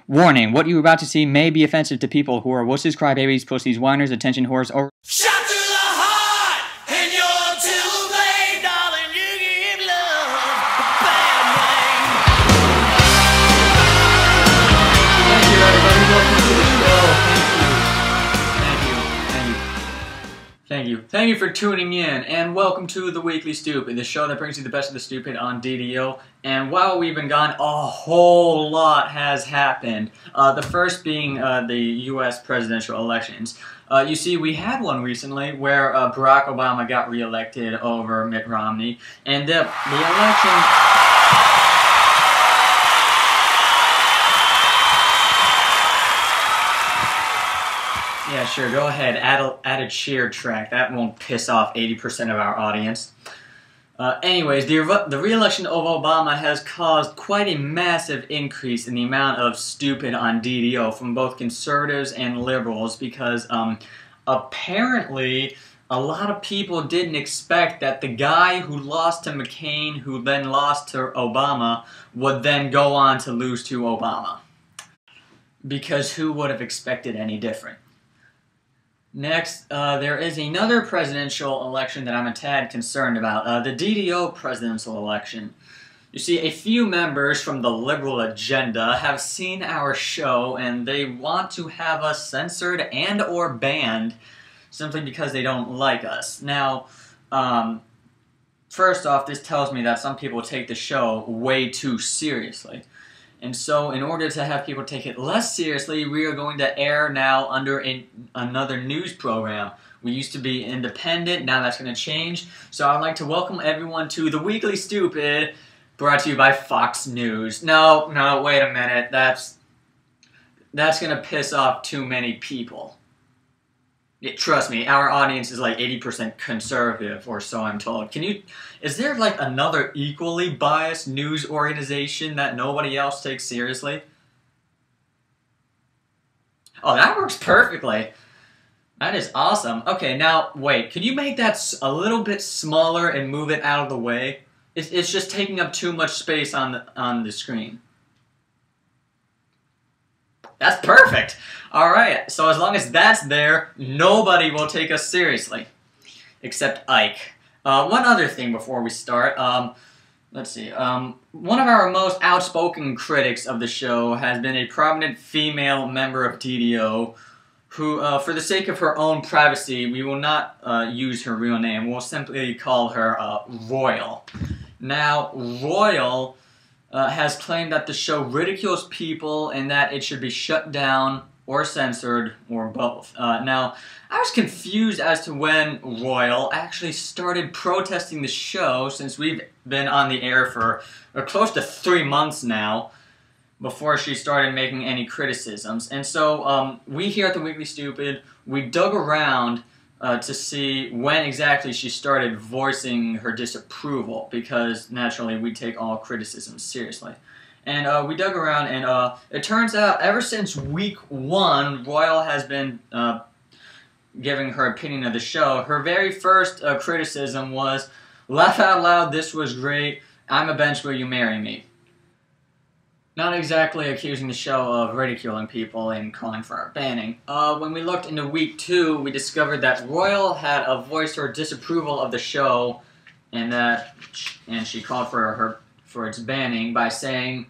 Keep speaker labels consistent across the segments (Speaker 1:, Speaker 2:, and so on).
Speaker 1: Warning, what you are about to see may be offensive to people who are wusses, crybabies, pussies, whiners, attention whores, or...
Speaker 2: Shot to the heart, and you're too late, darling, you give love a bad
Speaker 1: Thank you, everybody. Welcome to the show. Thank you. Thank you for tuning in, and welcome to The Weekly Stupid, the show that brings you the best of the stupid on DDO. And while we've been gone, a whole lot has happened. The first being the U.S. presidential elections. You see, we had one recently where Barack Obama got reelected over Mitt Romney, and the election... Yeah, sure, go ahead, add a cheer track. That won't piss off 80% of our audience. Anyways, the re-election of Obama has caused quite a massive increase in the amount of stupid on DDO from both conservatives and liberals because apparently a lot of people didn't expect that the guy who lost to McCain, who then lost to Obama, would then go on to lose to Obama. Because who would have expected any different? Next, there is another presidential election that I'm a tad concerned about, the DDO presidential election. You see, a few members from the liberal agenda have seen our show and they want to have us censored and or banned simply because they don't like us. Now, first off, this tells me that some people take the show way too seriously. And so, in order to have people take it less seriously, we are going to air now under another news program. We used to be independent, now that's going to change. So I'd like to welcome everyone to The Weekly Stupid, brought to you by Fox News. No, wait a minute, that's going to piss off too many people. Trust me, our audience is like 80% conservative, or so I'm told. Is there like another equally biased news organization that nobody else takes seriously? Oh, that works perfectly. That is awesome. Okay, now, wait, could you make that a little bit smaller and move it out of the way? It's just taking up too much space on the screen. That's perfect! Alright, so as long as that's there, nobody will take us seriously. Except Ike. One other thing before we start, let's see, one of our most outspoken critics of the show has been a prominent female member of DDO who, for the sake of her own privacy, we will not use her real name. We'll simply call her Royal. Now, Royal has claimed that the show ridicules people and that it should be shut down or censored, or both. Now, I was confused as to when Royal actually started protesting the show, since we've been on the air for close to 3 months now, before she started making any criticisms. And so, we here at The Weekly Stupid, we dug around to see when exactly she started voicing her disapproval, because naturally we take all criticisms seriously. And we dug around, and it turns out ever since week 1, Royal has been giving her opinion of the show. Her very first criticism was, "Laugh out loud, this was great, I'm a bench, will you marry me?" Not exactly accusing the show of ridiculing people and calling for our banning. When we looked into week 2, we discovered that Royal had voiced her disapproval of the show, and she called for its banning by saying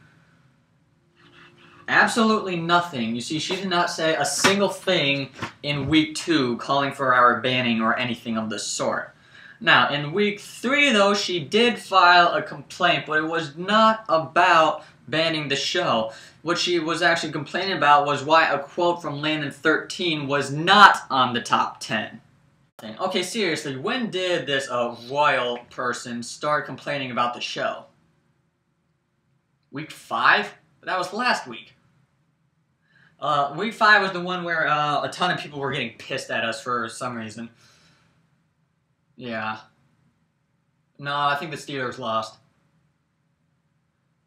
Speaker 1: absolutely nothing. You see, she did not say a single thing in week 2 calling for our banning or anything of the sort. Now, in week 3, though, she did file a complaint, but it was not about banning the show. What she was actually complaining about was why a quote from Landon 13 was not on the top 10. Okay, seriously, when did this Royal person start complaining about the show? Week 5? That was last week. Week 5 was the one where a ton of people were getting pissed at us for some reason. Yeah. No, I think the Steelers lost.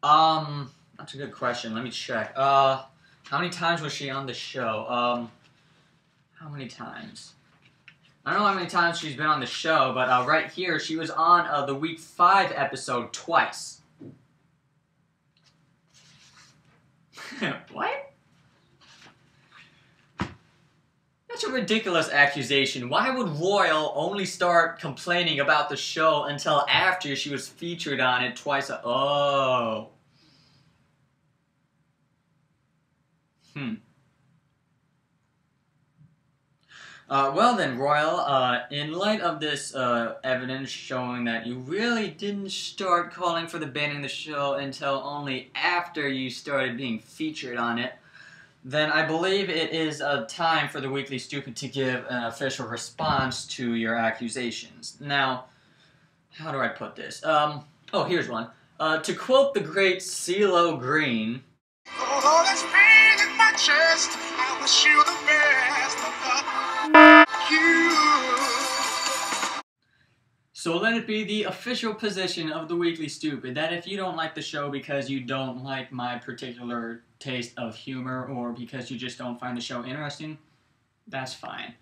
Speaker 1: That's a good question. Let me check. How many times was she on the show? How many times? I don't know how many times she's been on the show, but right here, she was on the week 5 episode twice. What? That's a ridiculous accusation. Why would Royal only start complaining about the show until after she was featured on it twice? Oh. Well then, Royal, in light of this evidence showing that you really didn't start calling for the banning the show until only after you started being featured on it, then I believe it is time for the Weekly Stupid to give an official response to your accusations. Now, how do I put this? Oh, here's one. To quote the great CeeLo Green,
Speaker 2: "Although there's pain in my chest, I wish you the best of you."
Speaker 1: so let it be the official position of the Weekly Stupid that if you don't like the show because you don't like my particular taste of humor or because you just don't find the show interesting, that's fine.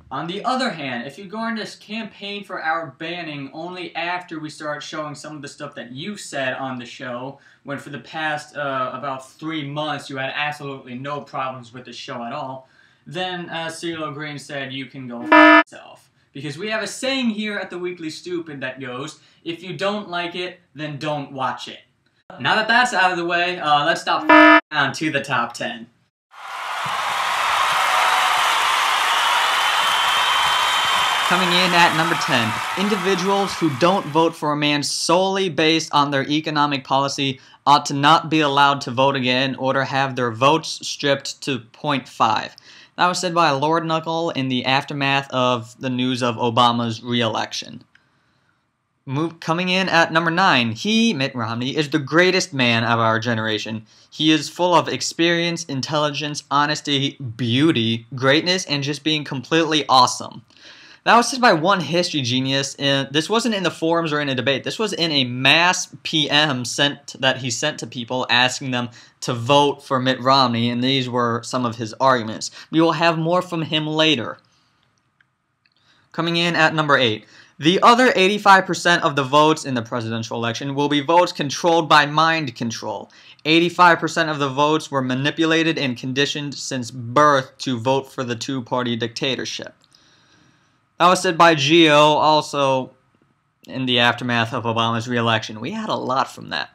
Speaker 1: On the other hand, if you're going to campaign for our banning only after we start showing some of the stuff that you said on the show, when for the past about 3 months you had absolutely no problems with the show at all, then as CeeLo Green said, you can go f*** yourself. Because we have a saying here at the Weekly Stupid that goes, if you don't like it, then don't watch it. Now that that's out of the way, let's stop down to the top 10. Coming in at number 10, individuals who don't vote for a man solely based on their economic policy ought to not be allowed to vote again or to have their votes stripped to 0.5. That was said by Lord Knuckle in the aftermath of the news of Obama's re-election. Coming in at number 9, he, Mitt Romney, is the greatest man of our generation. He is full of experience, intelligence, honesty, beauty, greatness, and just being completely awesome. That was said by one history genius, and this wasn't in the forums or in a debate. This was in a mass PM that he sent to people asking them to vote for Mitt Romney, and these were some of his arguments. We will have more from him later. Coming in at number 8. The other 85% of the votes in the presidential election will be votes controlled by mind control. 85% of the votes were manipulated and conditioned since birth to vote for the two-party dictatorship. That was said by Gio, also in the aftermath of Obama's re-election. We had a lot from that.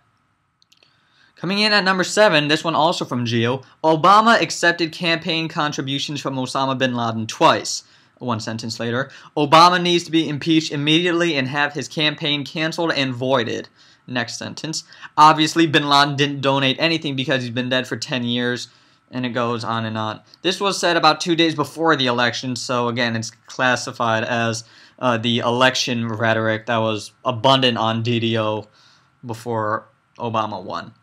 Speaker 1: Coming in at number 7, this one also from Gio, Obama accepted campaign contributions from Osama bin Laden twice. One sentence later, Obama needs to be impeached immediately and have his campaign canceled and voided. Next sentence, obviously bin Laden didn't donate anything because he's been dead for 10 years. And it goes on and on. This was said about 2 days before the election, so again, it's classified as the election rhetoric that was abundant on DDO before Obama won.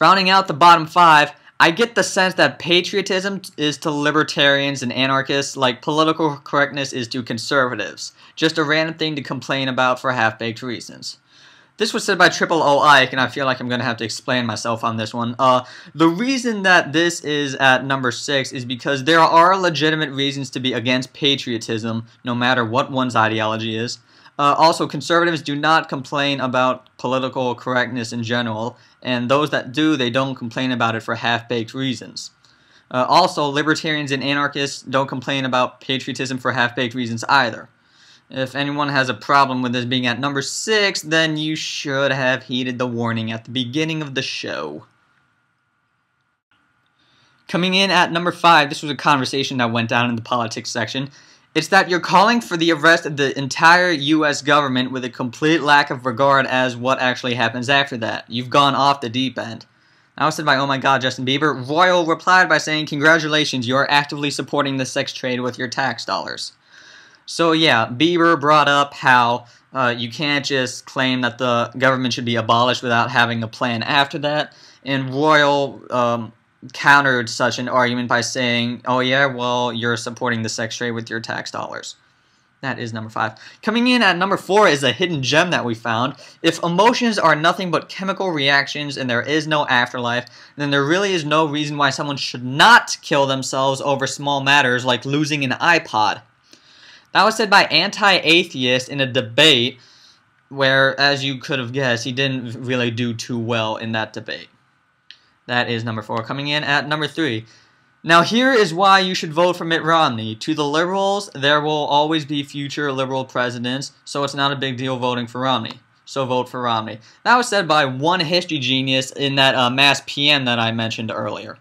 Speaker 1: Rounding out the bottom 5, I get the sense that patriotism is to libertarians and anarchists like political correctness is to conservatives. Just a random thing to complain about for half-baked reasons. This was said by Triple O Ike, and I feel like I'm going to have to explain myself on this one. The reason that this is at number 6 is because there are legitimate reasons to be against patriotism, no matter what one's ideology is. Also, conservatives do not complain about political correctness in general, and those that do, they don't complain about it for half-baked reasons. Also, libertarians and anarchists don't complain about patriotism for half-baked reasons either. If anyone has a problem with this being at number 6, then you should have heeded the warning at the beginning of the show. Coming in at number 5, this was a conversation that went down in the politics section. It's that you're calling for the arrest of the entire U.S. government with a complete lack of regard as what actually happens after that. You've gone off the deep end. I was said by, oh my god, Justin Bieber. Royal replied by saying, congratulations, you are actively supporting the sex trade with your tax dollars. So yeah, Bieber brought up how you can't just claim that the government should be abolished without having a plan after that, and Royal countered such an argument by saying, oh yeah, well, you're supporting the sex trade with your tax dollars. That is number 5. Coming in at number 4 is a hidden gem that we found. If emotions are nothing but chemical reactions and there is no afterlife, then there really is no reason why someone should not kill themselves over small matters like losing an iPod. That was said by Anti-Atheist in a debate where, as you could have guessed, he didn't really do too well in that debate. That is number 4. Coming in at number 3. Now here is why you should vote for Mitt Romney. To the liberals, there will always be future liberal presidents, so it's not a big deal voting for Romney. So vote for Romney. That was said by one history genius in that Mass PM that I mentioned earlier.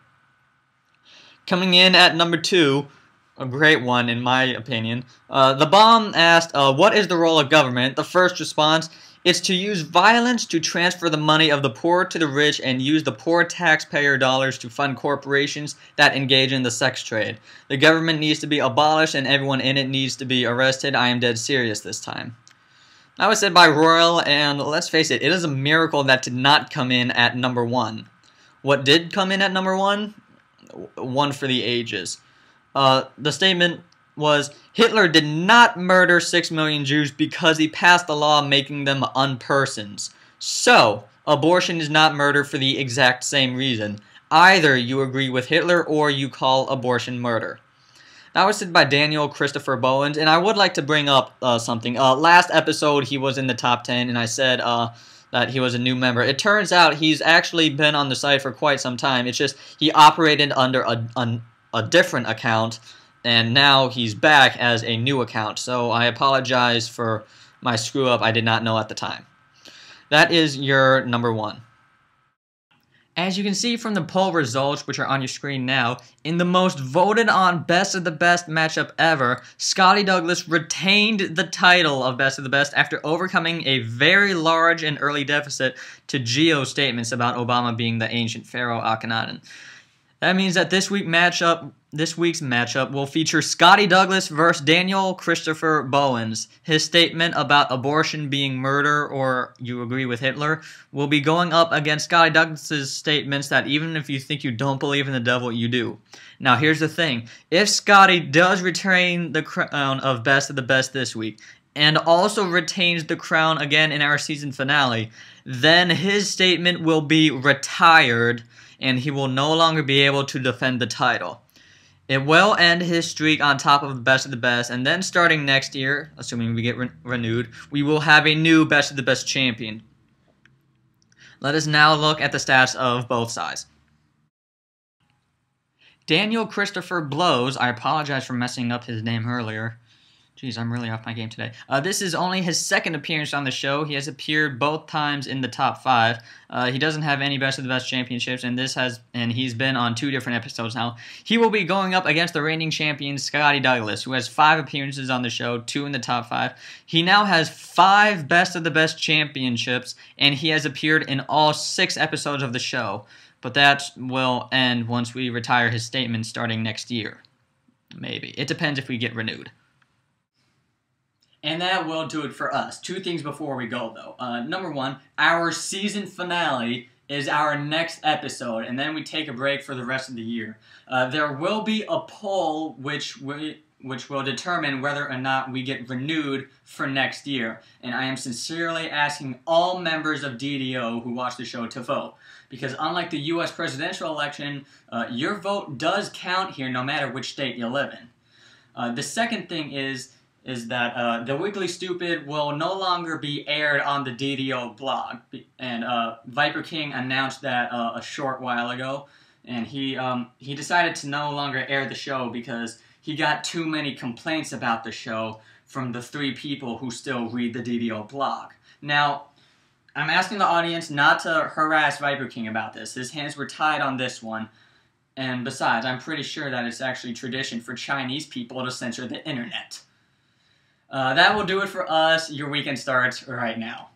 Speaker 1: Coming in at number 2, a great one in my opinion, The Bomb asked, what is the role of government? The first response, it's to use violence to transfer the money of the poor to the rich and use the poor taxpayer dollars to fund corporations that engage in the sex trade. The government needs to be abolished and everyone in it needs to be arrested. I am dead serious this time. That was said by Royal, and let's face it, it is a miracle that did not come in at number 1. What did come in at number 1? One for the ages. The statement was, Hitler did not murder 6 million Jews because he passed a law making them unpersons. So, abortion is not murder for the exact same reason. Either you agree with Hitler or you call abortion murder. That was said by Daniel Christopher Bowens, and I would like to bring up something. Last episode, he was in the top 10, and I said that he was a new member. It turns out he's actually been on the site for quite some time. It's just he operated under a different account, and now he's back as a new account. So I apologize for my screw-up. I did not know at the time. That is your number 1. As you can see from the poll results, which are on your screen now, in the most voted on Best of the Best matchup ever, Scotty Douglas retained the title of Best of the Best after overcoming a very large and early deficit to Gio's statements about Obama being the ancient pharaoh Akhenaten. That means that this week's matchup will feature Scotty Douglas versus Daniel Christopher Bowens. His statement about abortion being murder or you agree with Hitler will be going up against Scotty Douglas's statements that even if you think you don't believe in the devil, you do. Now here's the thing. If Scotty does retain the crown of Best of the Best this week, and also retains the crown again in our season finale, then his statement will be retired and he will no longer be able to defend the title. It will end his streak on top of the Best of the Best, and then starting next year, assuming we get renewed, we will have a new Best of the Best champion. Let us now look at the stats of both sides. Daniel Christopher Blows, I apologize for messing up his name earlier. Jeez, I'm really off my game today. This is only his second appearance on the show. He has appeared both times in the top 5. He doesn't have any Best of the Best championships, and he's been on 2 different episodes now. He will be going up against the reigning champion Scotty Douglas, who has 5 appearances on the show, 2 in the top 5. He now has 5 Best of the Best championships, and he has appeared in all 6 episodes of the show. But that will end once we retire his statement starting next year. Maybe. It depends if we get renewed. And that will do it for us. 2 things before we go, though. Number 1, our season finale is our next episode, and then we take a break for the rest of the year. There will be a poll which will determine whether or not we get renewed for next year. And I am sincerely asking all members of DDO who watch the show to vote. Because unlike the U.S. presidential election, your vote does count here no matter which state you live in. The second thing is that The Weekly Stupid will no longer be aired on the DDO blog. And Viper King announced that a short while ago. And he decided to no longer air the show because he got too many complaints about the show from the 3 people who still read the DDO blog. Now, I'm asking the audience not to harass Viper King about this. His hands were tied on this one. And besides, I'm pretty sure that it's actually tradition for Chinese people to censor the internet. That will do it for us. Your weekend starts right now.